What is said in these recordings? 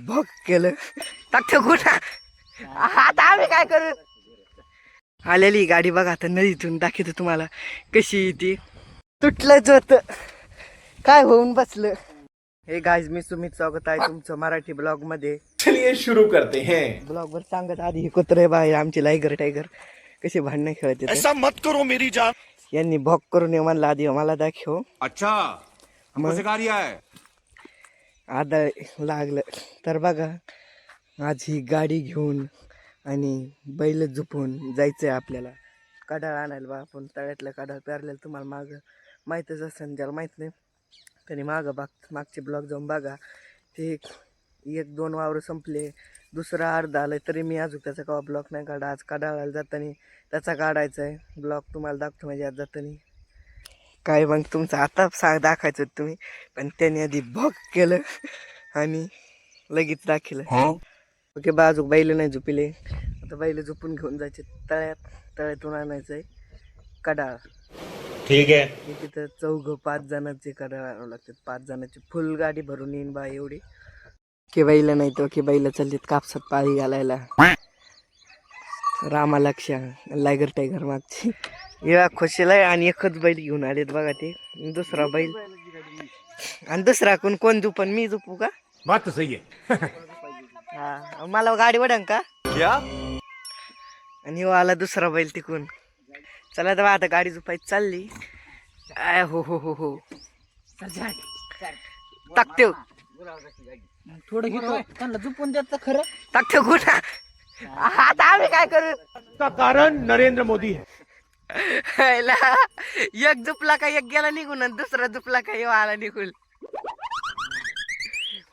भोग केलं टाकतो कुठं. आता आम्ही काय करू. आलेली गाडी बघा आता नदीतून दाखवतो तुम्हाला कशी ती. तुटलंच होत काय होऊन बसलं. हे गाईज मी सुमित स्वागत आहे तुमचं मराठी ब्लॉग मध्ये. चलिए शुरू करते हैं. ब्लॉग वर सांगत आधी हे कुत्रे बाहेर आमचे लायगर टायगर कसे भांडणे खेळते. ऐसा मत करो मेरी जान. यांनी भोग करून म्हणला आधी मला दाखव. अच्छा हमको सिखा रिया है. आदळ लागलं तर बघा आज ही गाडी घेऊन आणि बैल झुपून जायचंय आपल्याला. कडाळ आणायला बा आपण तळ्यातलं कडाळ पेरलेलं तुम्हाला मागं माहीतच असेल. ज्याला माहीत नाही त्यांनी मागचे ब्लॉग जाऊन बघा. ते एक दोन वावर संपले दुसरा अर्धा आलं तरी मी अजून त्याचा कवा ब्लॉग नाही काढा. आज कडाळाला जाताना त्याचा काढायचा आहे ब्लॉग तुम्हाला दाखवतो. म्हणजे आज जाताना काय मग तुमचं आता दाखवायचं तुम्ही. पण त्याने आधी भोग केलं आणि लगेच दाखवलं. ओके बाजूक बैल नाही झुपिले. आता बैल झोपून घेऊन जायचे तळ्यातून आणायचंय कडाळ. ठीक आहे. तिथं 4-5 जणांचे कडाळ आणावं लागतात. 5 जणांची फुल गाडी भरून येईन बा एवढी. की बैल नाही तर की बैल चाललीत कापसात पाळी घालायला. रामा लक्ष लायगर टायगर मागची या खुशीला आहे. आणि एकच बैल घेऊन आलेत बघा ते. दुसरा बैल आणि दुसरा कोण झोपन मी झोपू का. बात तो सही है. हा मला गाडी वडन का क्या. आणि हो आला दुसरा बैल तिकून. चला तर आता गाडी झोपायची चालली. आय हो हो हो हो टाकते थोडं घेतो त्यांना झोपून द्यायचं खरं. टाकते कुठं. आता आम्ही काय करू. का कारण नरेंद्र मोदी है. एक झुपला का एक गेला निघून आणि दुसरा झुपला का येऊ आला निघून.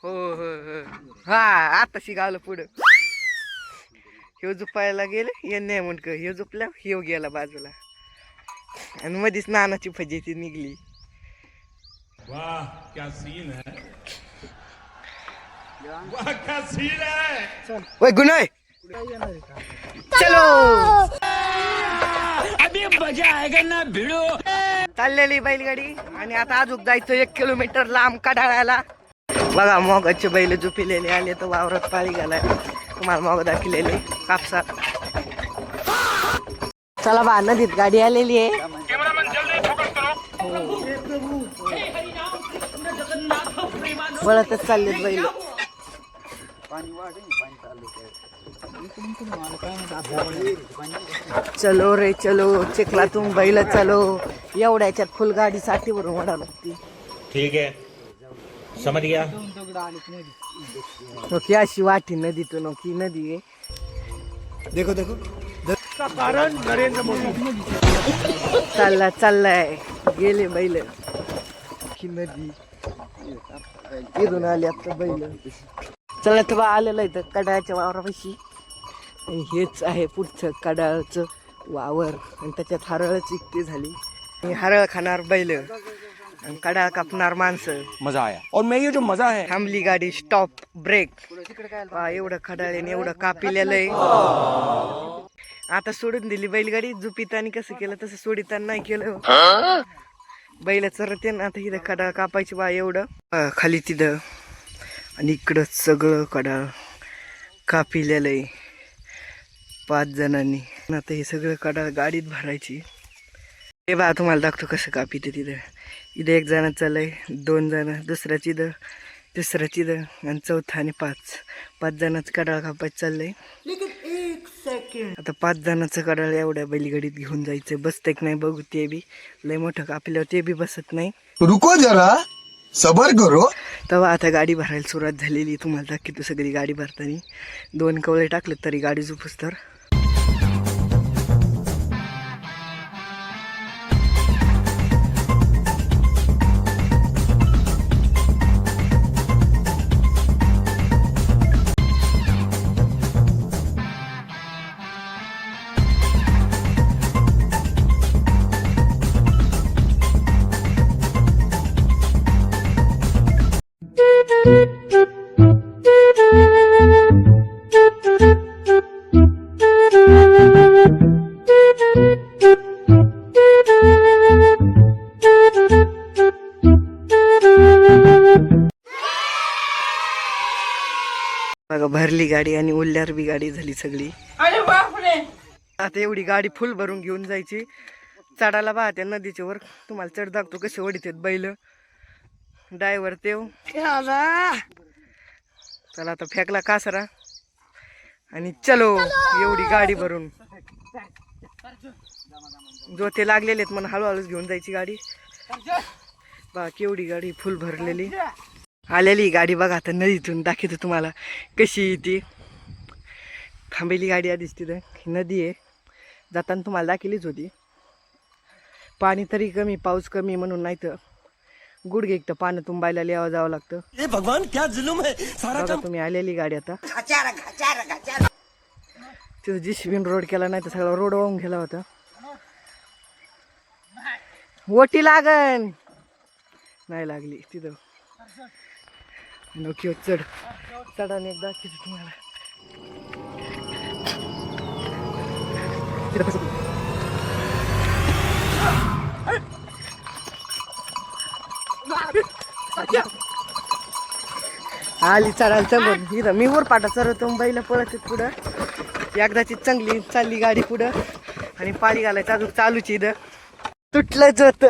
हो हो हो हा आता शिकावलं पुढं. ह्यो झुपायला गेले ये नाही म्हणक ह्यो झुपल्या ह्यो गेला बाजूला आणि मध्येच नानाची फजेती निघली. वाह क्या सीन है. वाह क्या सीन है. ओय गुन्हा चलो अभी मजा आएगा ना भिडो. चाललेली बैलगाडी आणि आता अजून जायचं 1 किलोमीटर लांब कडाळायला. बघा मोगाचे बैल झुपिलेले आले तर वावरात पाळी घालाय. तुम्हाला मोग दाखवलेले कापसात. चला बा नदीत गाडी आलेली आहे. वळतच चाललेत बैल. चलो रे चलो चिखलातून बैल चलो. एवढ्याच्यात फुल गाडी साठी भरून ओढा लागती. ठीक है समझ गया. की अशी वाटी नदीतून की नदी आहे. देखो देखो का कारण नरेंद्र मोदी. चाललाय गेले बैल की नदी इथून आले आता बैल. चला तर बा आलेलं आहे तर कडाळाच्या वावरापाशी. हेच आहे पुढचं कडाळचं वावर आणि त्याच्यात हरळच इकती झाली. हरळ खाणार बैल आणि कडाळ कापणार माणसं. मजा आया और मैं ये जो मजा है. थांबली गाडी स्टॉप ब्रेक. एवढं खडाळ्याने एवढं कापिलेलं आहे. आता सोडून दिली बैलगाडी. झुपितानी कसं केलं तसं सोडिताना नाही केलं. बैल चरते ना आता इथं कडाळ कापायची बा एवढं खाली तिथं आणि इकडं सगळं कडाळ कापिलेलं आहे 5 जणांनी. आता हे सगळं कडाळ गाडीत भरायची. हे बा तुम्हाला दाखवतो कसं कापिते तिथं. इथं 1 जण चाललंय 2 जण दुसऱ्याच इथं तिसऱ्याच इथं आणि चौथा आणि 5 जणांचं कडाळ कापायचं चाललंय. आता 5 जणांचं कडाळ एवढ्या बैलगाडीत घेऊन जायचं. बसते की नाही बघू. ते बी लय मोठं कापल्यावर ते बी बसत नाही. रुको जरा सबर करो. तेव्हा आता गाडी भरायला सुरुवात झालेली. तुम्हाला दाखवतो सगळी गाडी भरताना. 2 कवळे टाकलं तरी गाडी झोपूस तर. बघा भरली गाडी आणि उल्ल्यावर बी गाडी झाली सगळी. आता एवढी गाडी फुल भरून घेऊन जायची. चढायला पाहते नदीच्या वर, तुम्हाला चढ दाखतो कसे ओढीत बैल. ड्रायव्हर तेव चला आता फेकला कासरा आणि चलो एवढी गाडी भरून. जो ते लागलेले आहेत म्हणून हळूहळूच घेऊन जायची गाडी. बघा केवढी गाडी फुल भरलेली आलेली गाडी. बघा आता नदीतून दाखवतो तुम्हाला कशी ती थांबेली गाडी. आधीच तिथं नदी आहे, जाताना तुम्हाला दाखवलीच होती. पाणी तरी कमी, पाऊस कमी म्हणून, नाही तर गुडघे एक तर पानं तुंबायला लिहावं जावं लागतं. भगवान क्या जुलूम है. बघा तुम्ही आलेली गाडी आता. तिथं जिशबीन रोड केला, नाही तर सगळा रोड वाहून गेला होता. ओटी लागन नाही लागली तिथं. नोकी चढ चढाने एकदा किती तुम्हाला आली चढायला चढून. इथं मी वर पाटा चढवतो, बैल पळत पुढं. एकदाची चांगली चालली गाडी पुढं आणि पाळी घालायचं अजून चालूच. इथं तुटलं जोत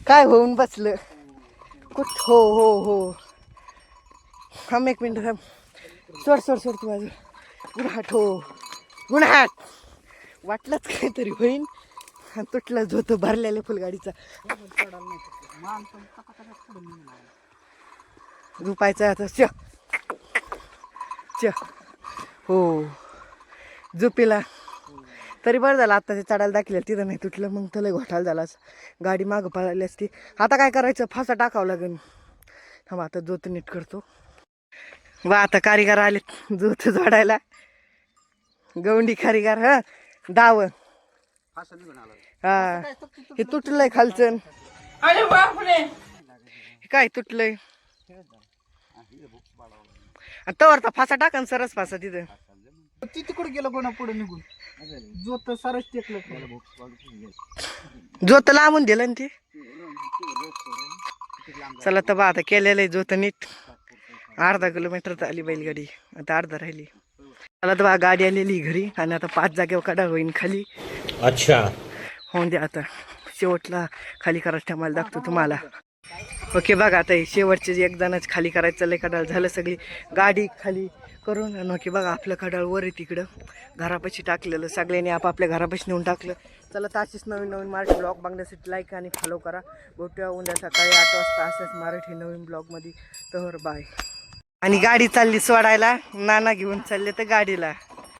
काय होऊन बसलं कुठ. हो हो हो थांब एक मिनिट थांब. सोड सोड सोड तू माझं. गुन्हाट हो गुन्हाट. वाटलंच काहीतरी होईन. तुटलं जोत भरलेलं फुलगाडीचा. झोपायचं आता. हो झोपेला तरी बरं झालं आता ते चढायला दाखलं. तिथं नाही तुटलं, मग त्याला घोटाळा झालाच. गाडी मागं पळाली असती. आता काय करायचं, फासा टाकावं लागेल. थांबा आता जोत नीट करतो. वा आता कारीगर आले जोत जोडायला. गवंडी कारीगर. हा दाव हा हे तुटलंय खालचं. काय तुटलंय तवरचा फासा टाका सरस फासा. तिथं ती तिकडे गेलं कोणा पुढे निघून जोत सारच टेकलं. जोत लांबून दिलं ना ते. चला तर बा आता केलेलं आहे जोत नीट. अर्धा किलोमीटर आली बैलगाडी, आता अर्धा राहिली. चला तर बा गाडी आलेली घरी आणि आता 5 जागेवर काढा होईन खाली. अच्छा होऊन द्या आता. शेवटला खाली करायचं टायमाला दाखवतो तुम्हाला. ओके बघा आता शेवटचे एक जणच खाली करायचं चाललंय. कडाळ झालं सगळी गाडी खाली करून. आणि ओके बघा आपलं कडाळ वर आहे तिकडं घरापाशी टाकलेलं. सगळ्यांनी आपापल्या घरापाशी नेऊन टाकलं. चला तर अशीच नवीन नवीन मराठी ब्लॉग बघण्यासाठी लाईक आणि फॉलो करा. भेटूया उद्या सकाळी 8 वाजता अशाच मराठी नवीन ब्लॉगमध्ये. तर बाय. आणि गाडी चालली सोडायला. नाना घेऊन चालले तर गाडीला.